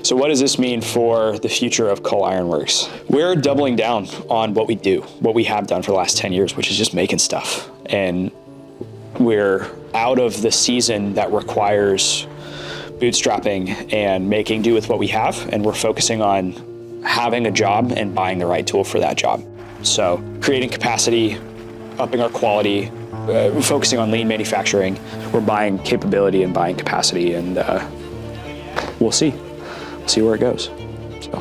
So what does this mean for the future of Cole Iron Works? We're doubling down on what we do, what we have done for the last 10 years, which is just making stuff. And we're out of the season that requires bootstrapping and making do with what we have, and we're focusing on having a job and buying the right tool for that job. So creating capacity, upping our quality, focusing on lean manufacturing. We're buying capability and buying capacity, and we'll see where it goes. So.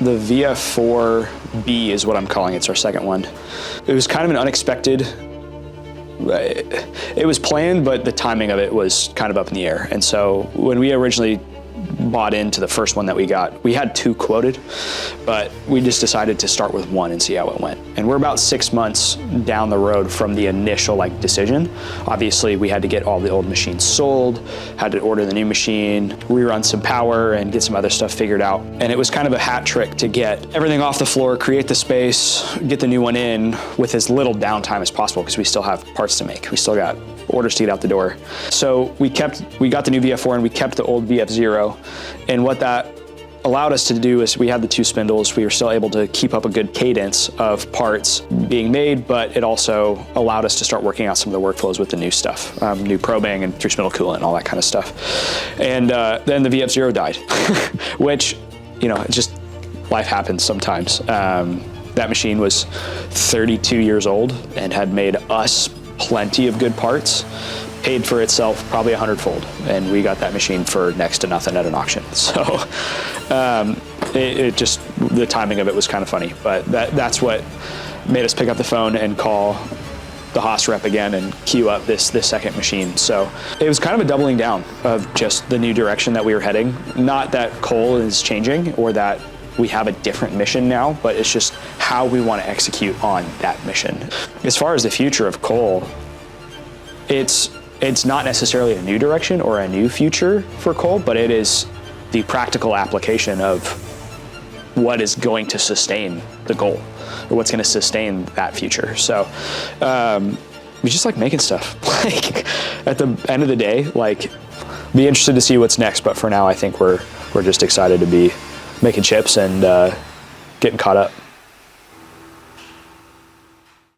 The VF4B is what I'm calling it. It's our second one. It was kind of an unexpected, it was planned, but the timing of it was kind of up in the air. And so when we originally bought into the first one that we got, we had 2 quoted, but we just decided to start with 1 and see how it went. And we're about 6 months down the road from the initial decision. Obviously, we had to get all the old machines sold, had to order the new machine, rerun some power, and get some other stuff figured out. And it was kind of a hat trick to get everything off the floor, create the space, get the new one in with as little downtime as possible, because we still have parts to make. We still got orders to get out the door. So we got the new VF4 and we kept the old VF0. And what that allowed us to do is we had the 2 spindles. We were still able to keep up a good cadence of parts being made, but it also allowed us to start working out some of the workflows with the new stuff, new probing and through spindle coolant and all that kind of stuff. And then the VF0 died, which, it just, life happens sometimes. That machine was 32 years old and had made us plenty of good parts, paid for itself probably 100-fold, and we got that machine for next to nothing at an auction. So it just, the timing of it was kind of funny, but that's what made us pick up the phone and call the HAAS rep again and queue up this second machine. So it was kind of a doubling down of just the new direction that we were heading. Not that Cole is changing or that we have a different mission now, but it's just how we want to execute on that mission. As far as the future of Cole, it's not necessarily a new direction or a new future for Cole, but it is the practical application of what is going to sustain the goal, or what's going to sustain that future. So we just like making stuff. At the end of the day, be interested to see what's next. But for now, I think we're just excited to be making chips and getting caught up.